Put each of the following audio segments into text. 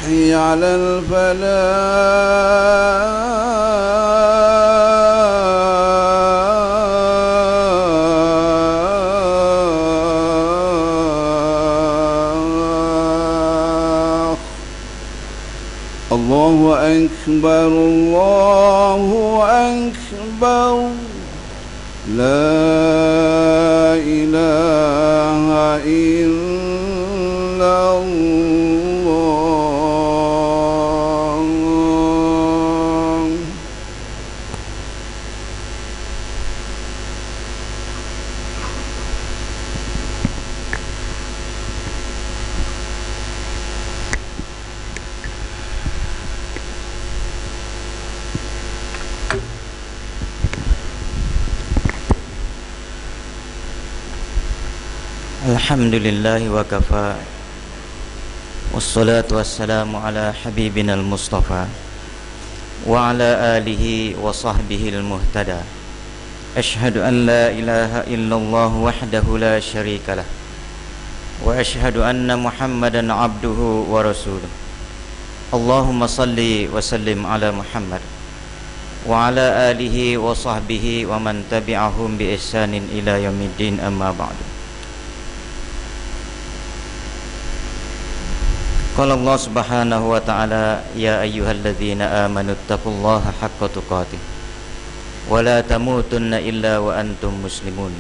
حي على الفلاح الله أكبر الله أكبر لا إله إلا الله. Alhamdulillahi wa kafa, wassalatu wassalamu ala habibina al-mustafa wa ala alihi wa sahbihi al-muhtada. Ashhadu an la ilaha illallah wahdahu la syarika lah, wa ashhadu anna Muhammadan abduhu wa rasuluh. Allahumma salli wa sallim ala Muhammad wa ala alihi wa sahbihi wa man tabi'ahum bi ihsanin ila yaumiddin, amma ba'du. Qala Allah subhanahu wa ta'ala, ya ayyuhalladzina amanu taqullaha haqqa tuqatih wa la tamutunna illa wa antum muslimun.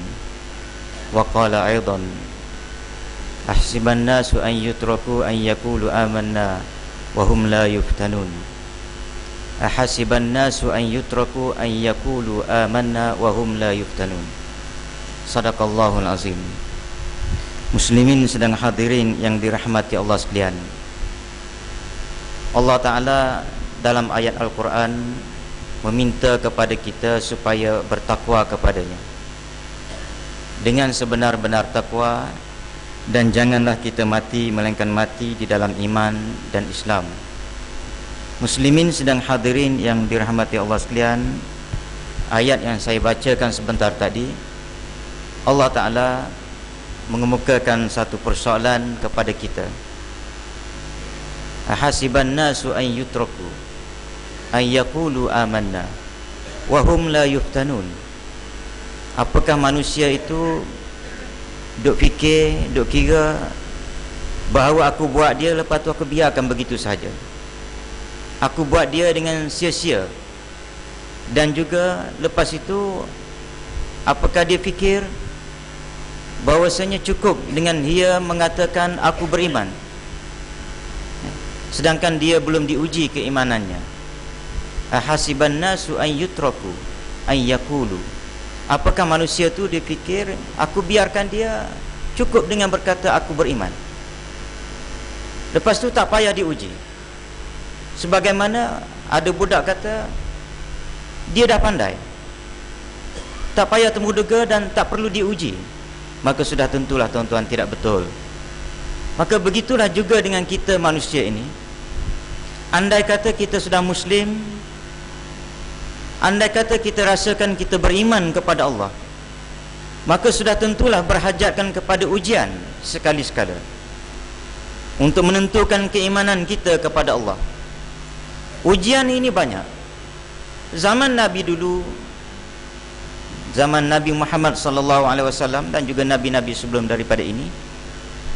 Wa qala aidan, ahsiban nasu an yutraku an yaqulu amanna wa hum la yuftanun. Ahasiban nasu an yutraku an yaqulu amanna wa hum la yuftanun. Sadaqallahul azim. Muslimin sedang hadirin yang dirahmati Allah sekalian, Allah Ta'ala dalam ayat Al-Quran meminta kepada kita supaya bertakwa kepadanya dengan sebenar-benar takwa, dan janganlah kita mati melainkan mati di dalam iman dan Islam. Muslimin sedang hadirin yang dirahmati Allah sekalian, ayat yang saya bacakan sebentar tadi, Allah Ta'ala mengemukakan satu persoalan kepada kita. Ahasiban nasu an yutraku an yaqulu amanna wa hum la yuftanun. Apakah manusia itu duk fikir, duk kira bahawa aku buat dia, lepas tu aku biarkan begitu saja, aku buat dia dengan sia-sia, dan juga lepas itu apakah dia fikir bahawasanya cukup dengan dia mengatakan aku beriman, sedangkan dia belum diuji keimanannya. Ahasiban nasu an yutraku an yaqulu. Apakah manusia tu dia fikir aku biarkan dia cukup dengan berkata aku beriman, lepas tu tak payah diuji. Sebagaimana ada budak kata dia dah pandai, tak payah temudega dan tak perlu diuji, maka sudah tentulah tuan-tuan tidak betul. Maka begitulah juga dengan kita manusia ini. Andai kata kita sudah Muslim, andai kata kita rasakan kita beriman kepada Allah, maka sudah tentulah berhajatkan kepada ujian sekali-sekala untuk menentukan keimanan kita kepada Allah. Ujian ini banyak. Zaman Nabi dulu, zaman Nabi Muhammad SAW dan juga Nabi-Nabi sebelum daripada ini,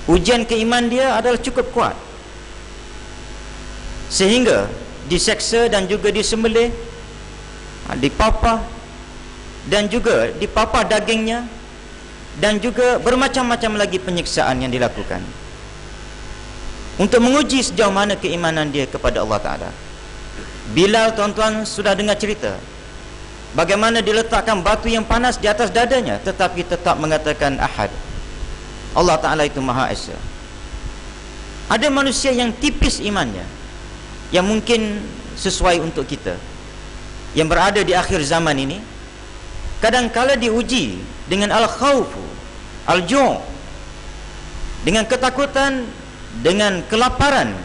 ujian keiman dia adalah cukup kuat, sehingga diseksa dan juga disembelih, dipapah dan juga dipapah dagingnya, dan juga bermacam-macam lagi penyiksaan yang dilakukan untuk menguji sejauh mana keimanan dia kepada Allah Ta'ala. Bilal, tuan-tuan sudah dengar cerita bagaimana diletakkan batu yang panas di atas dadanya, tetapi tetap mengatakan ahad, Allah Ta'ala itu Maha Esa. Ada manusia yang tipis imannya, yang mungkin sesuai untuk kita yang berada di akhir zaman ini, kadang-kala diuji dengan al-khawfu, al-ju', dengan ketakutan, dengan kelaparan,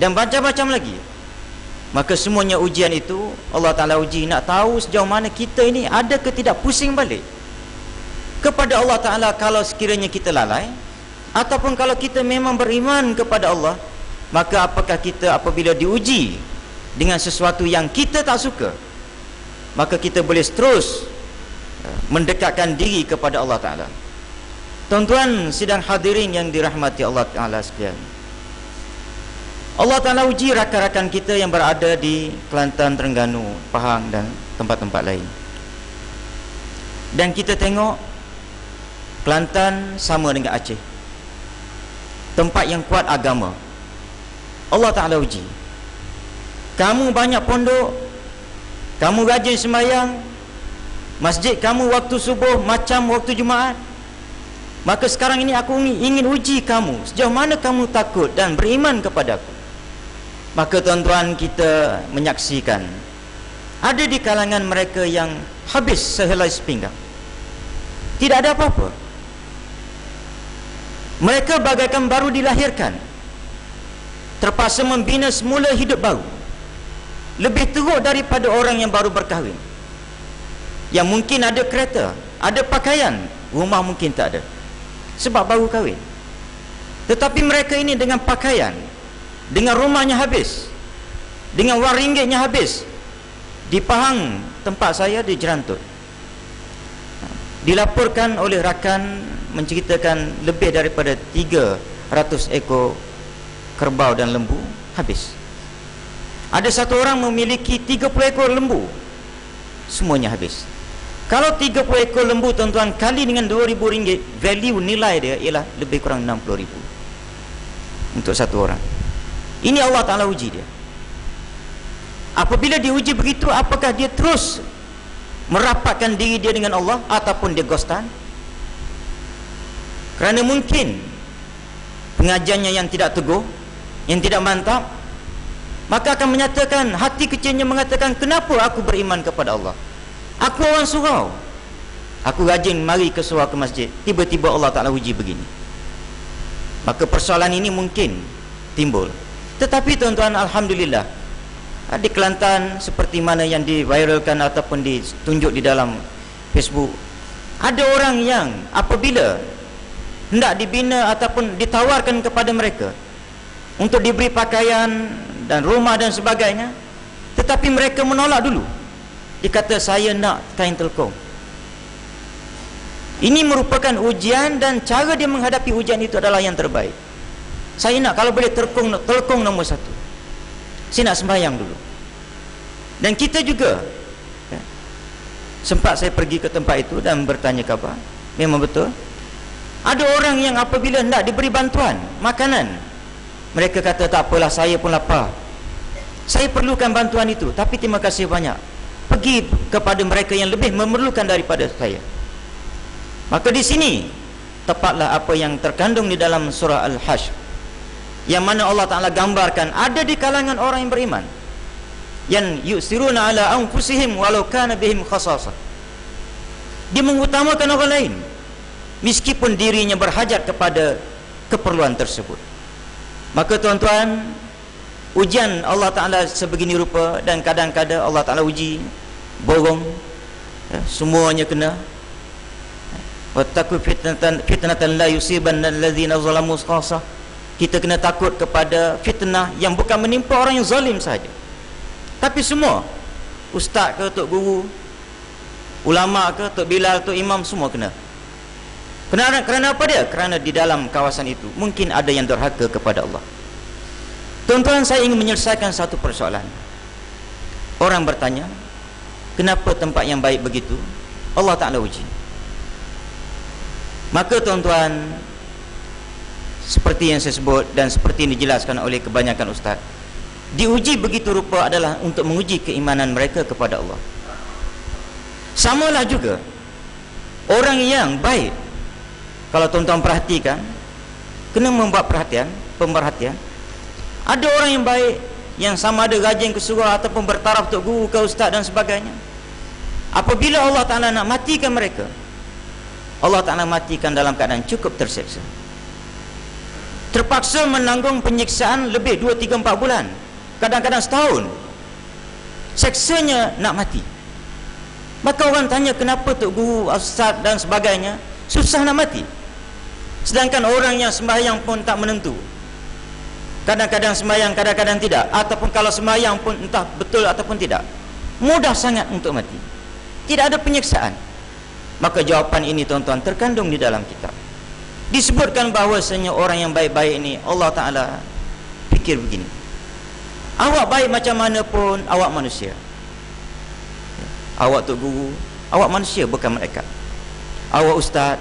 dan macam-macam lagi. Maka semuanya ujian itu Allah Ta'ala uji, nak tahu sejauh mana kita ini ada ke tidak pusing balik kepada Allah Ta'ala kalau sekiranya kita lalai, ataupun kalau kita memang beriman kepada Allah, maka apakah kita apabila diuji dengan sesuatu yang kita tak suka, maka kita boleh terus mendekatkan diri kepada Allah Ta'ala. Tuan-tuan sidang hadirin yang dirahmati Allah Ta'ala sekalian, Allah Ta'ala uji rakan-rakan kita yang berada di Kelantan, Terengganu, Pahang dan tempat-tempat lain. Dan kita tengok Kelantan sama dengan Aceh, tempat yang kuat agama. Allah Ta'ala uji. Kamu banyak pondok, kamu rajin sembahyang, masjid kamu waktu subuh macam waktu Jumaat. Maka sekarang ini aku ingin uji kamu, sejauh mana kamu takut dan beriman kepada aku. Maka tuan-tuan, kita menyaksikan ada di kalangan mereka yang habis sehelai sepinggang, tidak ada apa-apa. Mereka bagaikan baru dilahirkan, terpaksa membina semula hidup baru, lebih teruk daripada orang yang baru berkahwin, yang mungkin ada kereta, ada pakaian, rumah mungkin tak ada sebab baru kahwin. Tetapi mereka ini dengan pakaian, dengan rumahnya habis, dengan wang ringgitnya habis. Di Pahang tempat saya, di Jerantut, dilaporkan oleh rakan menceritakan lebih daripada 300 ekor kerbau dan lembu habis. Ada satu orang memiliki 30 ekor lembu, semuanya habis. Kalau 30 ekor lembu tuan-tuan kali dengan RM2,000, value nilai dia ialah lebih kurang RM60,000 untuk satu orang. Ini Allah Ta'ala uji dia. Apabila diuji begitu, apakah dia terus merapatkan diri dia dengan Allah ataupun dia ghostan? Kerana mungkin pengajiannya yang tidak teguh, yang tidak mantap, maka akan menyatakan, hati kecilnya mengatakan, kenapa aku beriman kepada Allah? Aku orang surau, aku rajin mari ke surau, ke masjid, tiba-tiba Allah Ta'ala uji begini. Maka persoalan ini mungkin timbul. Tetapi tuan-tuan, alhamdulillah, di Kelantan seperti mana yang diviralkan ataupun ditunjuk di dalam Facebook, ada orang yang apabila hendak dibina ataupun ditawarkan kepada mereka untuk diberi pakaian dan rumah dan sebagainya, tetapi mereka menolak dulu. Dia kata, saya nak kain telkong. Ini merupakan ujian, dan cara dia menghadapi ujian itu adalah yang terbaik. Saya nak, kalau boleh, telkong nombor 1. Saya nak sembahyang dulu. Dan kita juga, sempat saya pergi ke tempat itu dan bertanya khabar. Memang betul, ada orang yang apabila hendak diberi bantuan makanan, mereka kata, tak apalah, saya pun lapar, saya perlukan bantuan itu, tapi terima kasih banyak, pergi kepada mereka yang lebih memerlukan daripada saya. Maka di sini tepatlah apa yang terkandung di dalam surah Al-Hashr, yang mana Allah Ta'ala gambarkan ada di kalangan orang yang beriman yang yusiruna ala anfusihim walau kana bihim khasasah. Dia mengutamakan orang lain meskipun dirinya berhajat kepada keperluan tersebut. Maka tuan-tuan, ujian Allah Ta'ala sebegini rupa, dan kadang-kadang Allah Ta'ala uji borong, semuanya kena. Wattaqu fitnatan la yusibanna allazina zalamu khasah. Kita kena takut kepada fitnah yang bukan menimpa orang yang zalim saja, tapi semua, ustaz ke, tok guru, ulama ke, tok Bilal, tok imam, semua kena. Kerana apa dia? Kerana di dalam kawasan itu mungkin ada yang durhaka kepada Allah. Tuan-tuan, saya ingin menyelesaikan satu persoalan. Orang bertanya, kenapa tempat yang baik begitu Allah Ta'ala uji? Maka tuan-tuan, seperti yang saya sebut dan seperti yang dijelaskan oleh kebanyakan ustaz, diuji begitu rupa adalah untuk menguji keimanan mereka kepada Allah. Samalah juga orang yang baik. Kalau tuan-tuan perhatikan, kena membuat pemerhatian. Ada orang yang baik, yang sama ada rajin ke surau ataupun bertaraf untuk guru ke ustaz dan sebagainya. Apabila Allah Ta'ala nak matikan mereka, Allah Ta'ala matikan dalam keadaan cukup terseksa, terpaksa menanggung penyiksaan lebih 2, 3, 4 bulan, kadang-kadang setahun. Seksanya nak mati. Maka orang tanya, kenapa tok guru, ustaz dan sebagainya susah nak mati, sedangkan orang yang sembahyang pun tak menentu, Kadang-kadang sembahyang, kadang-kadang tidak. Ataupun kalau sembahyang pun entah betul ataupun tidak, mudah sangat untuk mati. Tidak ada penyiksaan. Maka jawapan ini tuan-tuan terkandung di dalam kitab. Disebutkan bahawasanya orang yang baik-baik ini, Allah Ta'ala fikir begini: awak baik macam mana pun, awak manusia. Awak tok guru, awak manusia, bukan malaikat. Awak ustaz,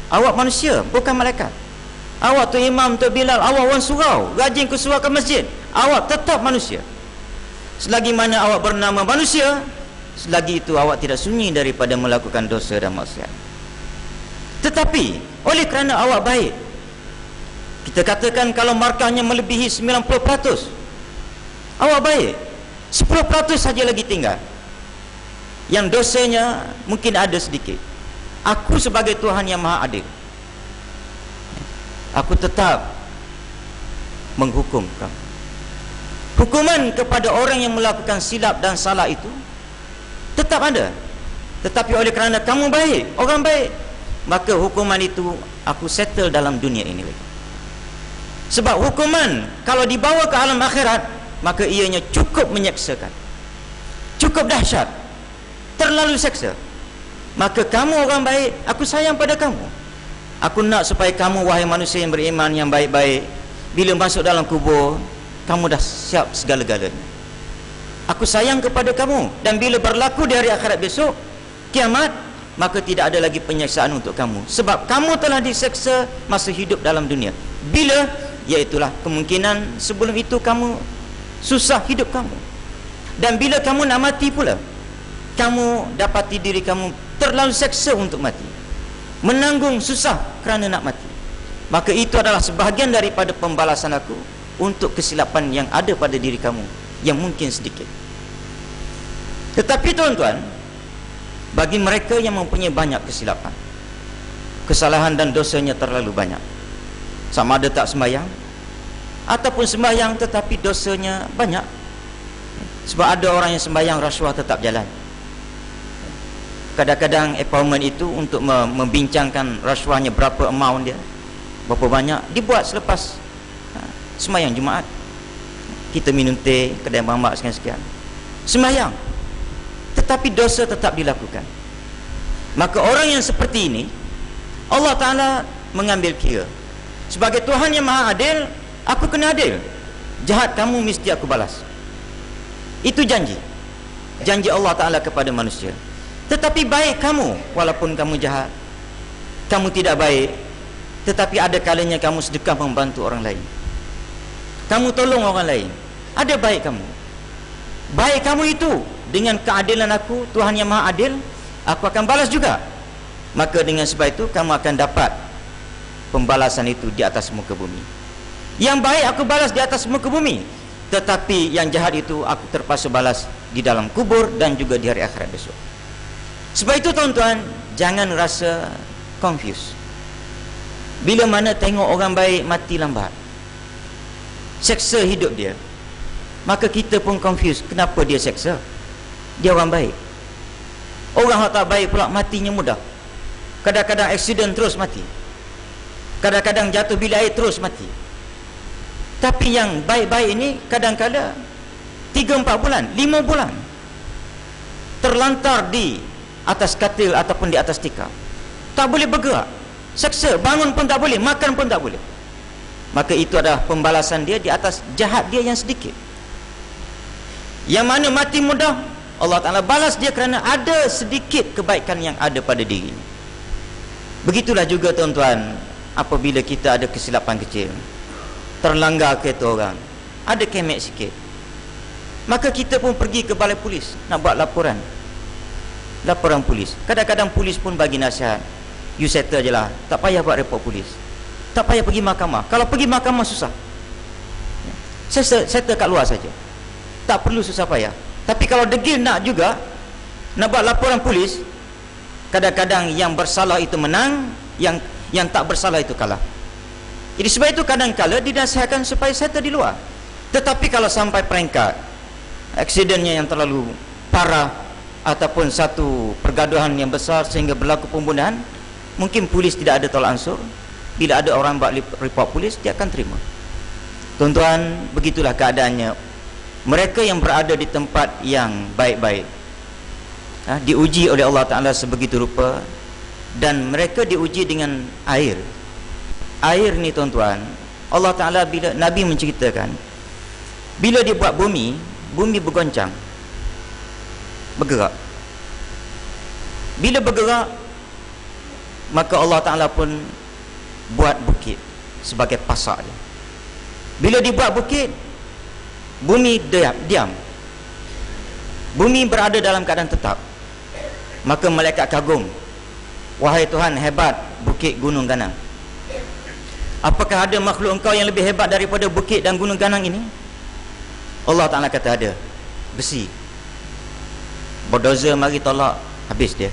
awak manusia, bukan malaikat. Awak tu imam, tu Bilal, awak orang surau, rajin ke surau ke masjid, awak tetap manusia. Selagi mana awak bernama manusia, selagi itu awak tidak sunyi daripada melakukan dosa dan maksiat. Tetapi oleh kerana awak baik, kita katakan kalau markahnya melebihi 90%, awak baik, 10% saja lagi tinggal yang dosanya mungkin ada sedikit. Aku sebagai Tuhan yang Maha Adil, aku tetap menghukum kamu. Hukuman kepada orang yang melakukan silap dan salah itu tetap ada. Tetapi oleh kerana kamu baik, orang baik, maka hukuman itu aku settle dalam dunia ini. Sebab hukuman kalau dibawa ke alam akhirat, maka ianya cukup menyeksakan, cukup dahsyat, terlalu seksa. Maka kamu orang baik, aku sayang pada kamu. Aku nak supaya kamu, wahai manusia yang beriman, yang baik-baik, bila masuk dalam kubur, kamu dah siap segala-galanya. Aku sayang kepada kamu. Dan bila berlaku di hari akhirat besok, kiamat, maka tidak ada lagi penyiksaan untuk kamu. Sebab kamu telah diseksa masa hidup dalam dunia. Bila? Iaitulah kemungkinan sebelum itu kamu susah hidup kamu. Dan bila kamu nak mati pula, kamu dapati diri kamu terlalu seksa untuk mati, menanggung susah kerana nak mati. Maka itu adalah sebahagian daripada pembalasan aku untuk kesilapan yang ada pada diri kamu, yang mungkin sedikit. Tetapi tuan-tuan, bagi mereka yang mempunyai banyak kesilapan, kesalahan dan dosanya terlalu banyak, sama ada tak sembahyang ataupun sembahyang tetapi dosanya banyak. Sebab ada orang yang sembahyang, rasuah tetap jalan. Kadang-kadang appointment itu untuk membincangkan rasuahnya, berapa amount dia, berapa banyak, dibuat selepas sembahyang Jumaat. Kita minum teh, kedai mamak sekian-sekian, sembahyang, tetapi dosa tetap dilakukan. Maka orang yang seperti ini, Allah Ta'ala mengambil kira. Sebagai Tuhan yang Maha Adil, aku kena adil. Jahat kamu mesti aku balas. Itu janji Allah Ta'ala kepada manusia. Tetapi baik kamu, walaupun kamu jahat, kamu tidak baik, tetapi ada kalanya kamu sedekah membantu orang lain, kamu tolong orang lain, ada baik kamu. Baik kamu itu dengan keadilan aku, Tuhan yang Maha Adil, aku akan balas juga. Maka dengan sebab itu kamu akan dapat pembalasan itu di atas muka bumi. Yang baik aku balas di atas muka bumi, tetapi yang jahat itu aku terpaksa balas di dalam kubur dan juga di hari akhirat besok. Sebab itu tuan-tuan, jangan rasa confused bila mana tengok orang baik mati lambat, seksa hidup dia. Maka kita pun confused, kenapa dia seksa? Dia orang baik. Orang yang tak baik pula matinya mudah. Kadang-kadang aksiden terus mati, kadang-kadang jatuh bilik air terus mati. Tapi yang baik-baik ini kadang-kadang 3-4 bulan, 5 bulan terlantar di atas katil ataupun di atas tikar, tak boleh bergerak, seksa, bangun pun tak boleh, makan pun tak boleh. Maka itu adalah pembalasan dia di atas jahat dia yang sedikit. Yang mana mati mudah, Allah Ta'ala balas dia kerana ada sedikit kebaikan yang ada pada dirinya. Begitulah juga tuan-tuan, apabila kita ada kesilapan kecil, terlanggar kereta orang, ada kemek sikit, maka kita pun pergi ke balai polis nak buat laporan polis. Kadang-kadang polis pun bagi nasihat, you settle je lah, tak payah buat report polis, tak payah pergi mahkamah. Kalau pergi mahkamah susah, settle kat luar saja, tak perlu susah payah. Tapi kalau degil nak juga nak buat laporan polis, kadang-kadang yang bersalah itu menang, yang tak bersalah itu kalah. Jadi sebab itu kadang-kala dinasihatkan supaya settle di luar. Tetapi kalau sampai peringkat aksidennya yang terlalu parah ataupun satu pergaduhan yang besar sehingga berlaku pembunuhan, mungkin polis tidak ada tolak ansur. Bila ada orang buat report polis, dia akan terima. Tuan-tuan, begitulah keadaannya mereka yang berada di tempat yang baik-baik, diuji oleh Allah Ta'ala sebegitu rupa. Dan mereka diuji dengan air. Air ni tuan-tuan, Allah Ta'ala bila Nabi menceritakan, bila dia buat bumi, bumi bergoncang, bergerak. Bila bergerak, maka Allah Ta'ala pun buat bukit sebagai pasak dia. Bila dibuat bukit, bumi diam. Bumi berada dalam keadaan tetap. Maka malaikat kagum, wahai Tuhan, hebat bukit gunung ganang. Apakah ada makhluk engkau yang lebih hebat daripada bukit dan gunung ganang ini? Allah Ta'ala kata ada. Besi, bulldozer mari tolak, habis dia.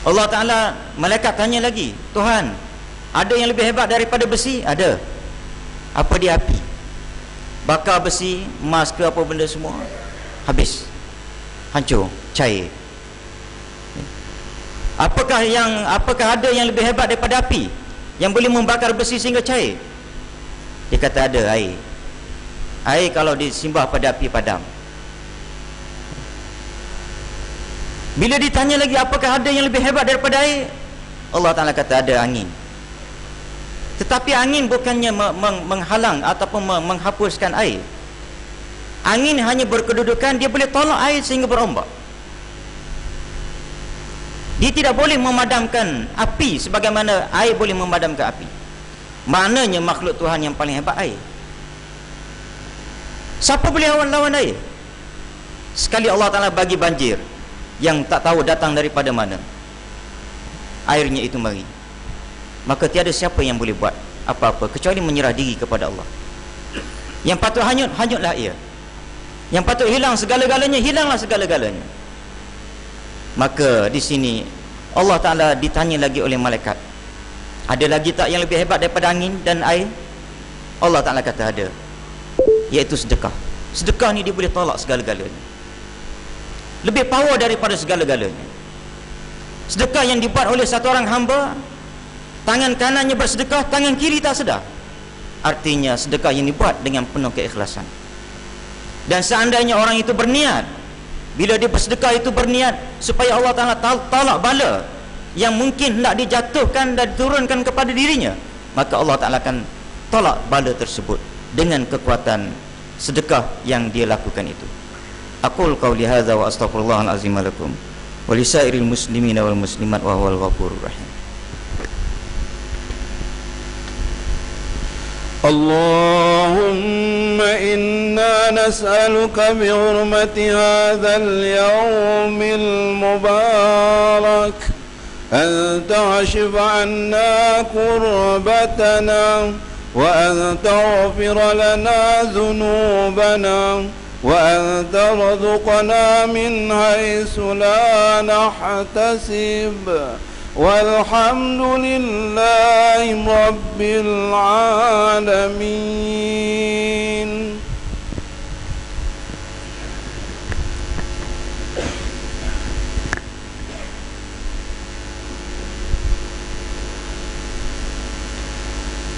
Allah Ta'ala, malaikat tanya lagi, Tuhan, ada yang lebih hebat daripada besi? Ada. Apa dia? Api. Bakar besi, emas ke apa benda semua, habis, hancur, cair. Apakah ada yang lebih hebat daripada api yang boleh membakar besi sehingga cair? Dia kata ada, air. Air kalau disimbah pada api padam. Bila ditanya lagi apakah ada yang lebih hebat daripada air, Allah Ta'ala kata ada, angin. Tetapi angin bukannya menghalang ataupun menghapuskan air. Angin hanya berkedudukan dia boleh tolak air sehingga berombak. Dia tidak boleh memadamkan api sebagaimana air boleh memadamkan api. Maknanya makhluk Tuhan yang paling hebat air. Siapa boleh lawan air? Sekali Allah Ta'ala bagi banjir yang tak tahu datang daripada mana, airnya itu mari, maka tiada siapa yang boleh buat apa-apa kecuali menyerah diri kepada Allah. Yang patut hanyut, hanyutlah ia. Yang patut hilang segala-galanya, hilanglah segala-galanya. Maka di sini Allah Ta'ala ditanya lagi oleh malaikat, ada lagi tak yang lebih hebat daripada angin dan air? Allah Ta'ala kata ada, iaitu sedekah. Sedekah ni dia boleh tolak segala-galanya, lebih power daripada segala-galanya. Sedekah yang dibuat oleh satu orang hamba, tangan kanannya bersedekah, tangan kiri tak sedar. Artinya sedekah yang dibuat dengan penuh keikhlasan. Dan seandainya orang itu berniat, bila dia bersedekah itu berniat supaya Allah Ta'ala tolak bala yang mungkin hendak dijatuhkan dan diturunkan kepada dirinya, maka Allah Ta'ala akan tolak bala tersebut dengan kekuatan sedekah yang dia lakukan itu. Aqul qawli hadza wa astaghfirullahal azim lakum wa lisairil muslimin wal muslimat wa huwal ghafurur rahim. اللهم إنا نسألك بحرمة هذا اليوم المبارك أن تكشف عنا كربتنا وأن تغفر لنا ذنوبنا وأن ترزقنا من حيث لا نحتسب والحمد لله رب العالمين.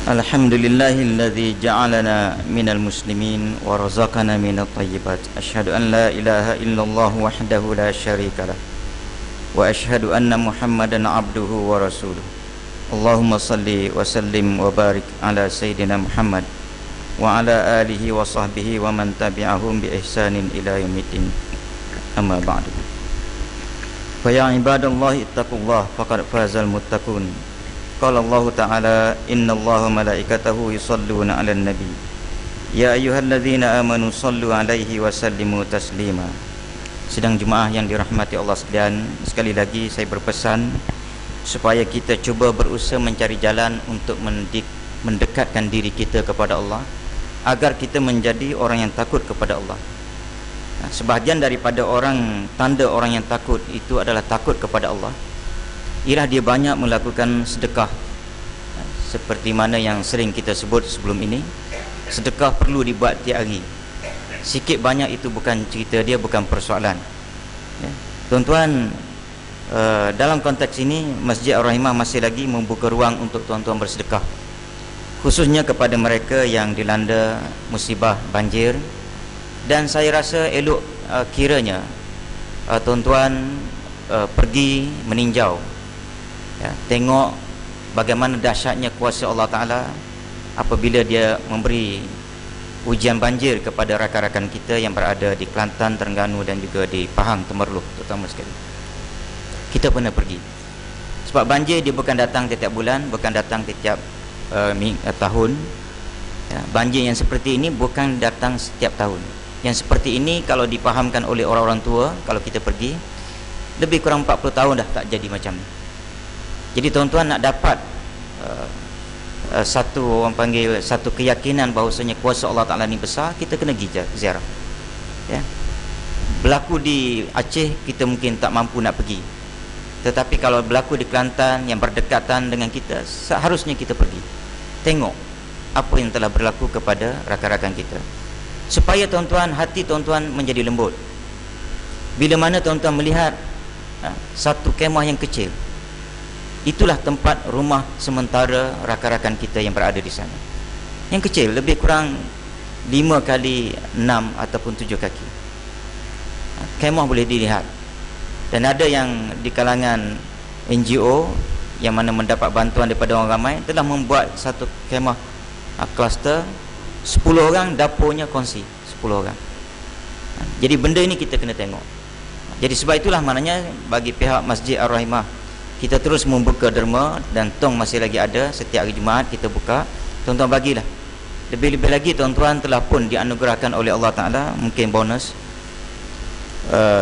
Alhamdulillahilladzi ja'alana minal muslimin wa razaqana minat thayyibat. Asyhadu an la ilaha illallah wahdahu la syarikalah wa asyhadu anna Muhammadan abduhu wa rasuluh. Allahumma salli wa sallim wa barik ala sayyidina Muhammad wa ala alihi wa sahbihi wa man tabi'ahum bi ihsanin ila yaumiddin. Amma ba'du. Fa ya ibadallahi ittaqullah faqad fazal muttaqun. Qala Allah Ta'ala, innallaha malaikatahu yusalluna 'alan nabi ya ayyuhalladzina amanu sallu 'alaihi wa sallimu taslima. Sidang jemaah yang dirahmati Allah sekalian, sekali lagi saya berpesan supaya kita cuba berusaha mencari jalan untuk mendekatkan diri kita kepada Allah, agar kita menjadi orang yang takut kepada Allah. Sebahagian daripada tanda orang yang takut itu adalah takut kepada Allah, ialah dia banyak melakukan sedekah. Seperti mana yang sering kita sebut sebelum ini, sedekah perlu dibuat tiap hari. Sikit banyak itu bukan cerita dia, bukan persoalan ya. Tuan-tuan, dalam konteks ini Masjid Ar-Rahimah masih lagi membuka ruang untuk tuan-tuan bersedekah, khususnya kepada mereka yang dilanda musibah banjir. Dan saya rasa elok kiranya tuan-tuan pergi meninjau, ya, tengok bagaimana dahsyatnya kuasa Allah Ta'ala apabila dia memberi ujian banjir kepada rakan-rakan kita yang berada di Kelantan, Terengganu dan juga di Pahang, Temerloh terutama sekali. Kita pernah pergi. Sebab banjir dia bukan datang setiap bulan, bukan datang setiap tahun, ya, banjir yang seperti ini bukan datang setiap tahun. Yang seperti ini kalau dipahamkan oleh orang-orang tua, kalau kita pergi, lebih kurang 40 tahun dah tak jadi macam ni. Jadi tuan-tuan nak dapat satu orang panggil satu keyakinan bahawasanya kuasa Allah Ta'ala ni besar, kita kena pergi ziarah, ya. Berlaku di Aceh kita mungkin tak mampu nak pergi, tetapi kalau berlaku di Kelantan yang berdekatan dengan kita, seharusnya kita pergi tengok apa yang telah berlaku kepada rakan-rakan kita, supaya tuan-tuan, hati tuan-tuan menjadi lembut. Bila mana tuan-tuan melihat satu kemah yang kecil, itulah tempat rumah sementara rakan-rakan kita yang berada di sana. Yang kecil, lebih kurang 5 kali 6 ataupun 7 kaki. Kemah boleh dilihat. Dan ada yang di kalangan NGO yang mana mendapat bantuan daripada orang ramai telah membuat satu kemah kluster, 10 orang dapurnya kongsi 10 orang. Jadi benda ini kita kena tengok. Jadi sebab itulah maknanya bagi pihak Masjid Ar-Rahimah, kita terus membuka derma dan tong masih lagi ada. Setiap hari Jumaat kita buka. Tuan-tuan bagilah. Lebih-lebih lagi tuan-tuan telah pun dianugerahkan oleh Allah Ta'ala mungkin bonus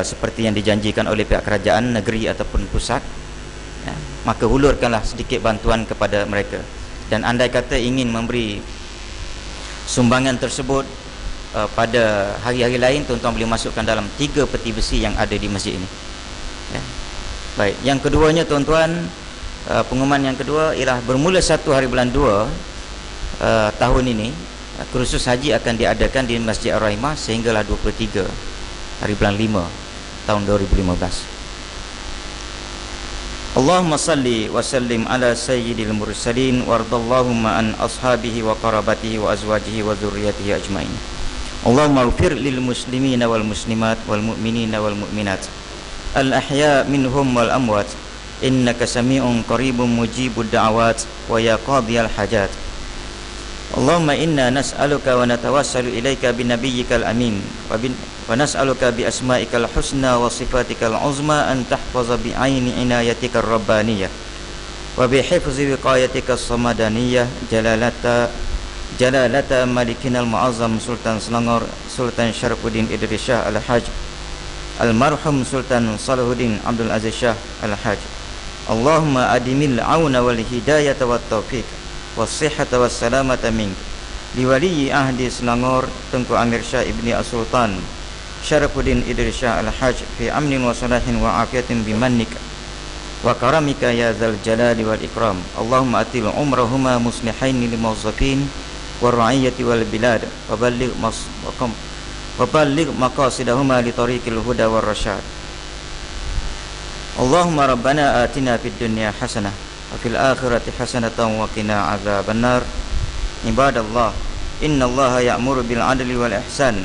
seperti yang dijanjikan oleh pihak kerajaan negeri ataupun pusat, ya, maka hulurkanlah sedikit bantuan kepada mereka. Dan andai kata ingin memberi sumbangan tersebut pada hari-hari lain, tuan-tuan boleh masukkan dalam 3 peti besi yang ada di masjid ini, ya. Baik, yang keduanya tuan-tuan, pengumuman yang kedua ialah bermula 1 hari bulan 2 tahun ini, kursus haji akan diadakan di Masjid Ar-Rahimah sehinggalah 23 hari bulan 5 tahun 2015. Allahumma salli wa sallim ala sayyidil mursalin wardallahumma an ashabihi wa qarabatihi wa azwajihi wa dzurriyyatihi ajmain. Allahumma ighfir lil muslimina wal muslimat wal mu'minina wal mu'minat al ahya minhum wal amwat innaka sami'un qaribun mujibud da'awat wa ya qadiyal hajat. Allahumma inna nas'aluka wa natawassalu ilaika bi nabiyyikal amin wa nas'aluka bi asma'ikal husna wa sifatikal uzma an tahfaza bi aini inayatikar rabbaniyah wa bi hifzi wiqayatikas samadaniyah jalalata malikinal mu'azzam Sultan Selangor Sultan Syarifuddin Idris Shah Al-Haj Almarhum Sultan Salahuddin Abdul Aziz Shah Al-Haj. Allahumma adimil auna wal hidayata wat taufiq was-sihhata was-salamata mink liwaliyi ahdi Selangor Tengku Amir Shah Ibni As-Sultan Syarifuddin Idris Shah Al-Haj fi amnin wa salahin wa afiyatin bimannika wa karamika ya dzal jalali wal ikram. Allahumma atil umrahuma muslihaini lil muwazzafin war ra'iyati wal bilad wa balligh maqasidahuma li tariqil huda war rasyad. Allahumma rabbana atina fid dunya hasanah wa fil akhirati hasanatan wa qina adzabannar. Ibadallah, innallaha ya'muru bil adli wal ihsan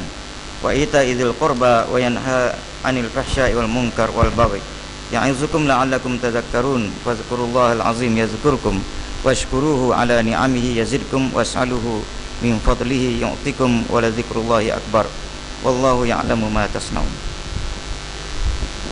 wa ita'i dzil qurba wa yanha 'anil fahsya'i wal munkar wal baghi ya'izukum la'allakum tadhakkarun. Fadhkurullahal azim yazkurkum washkuruhu ala ni'amihi yazidkum was'aluhu min fadlihi yu'tikum wa la dzikrullahi akbar wallahu ya'lamu ma tasna'un.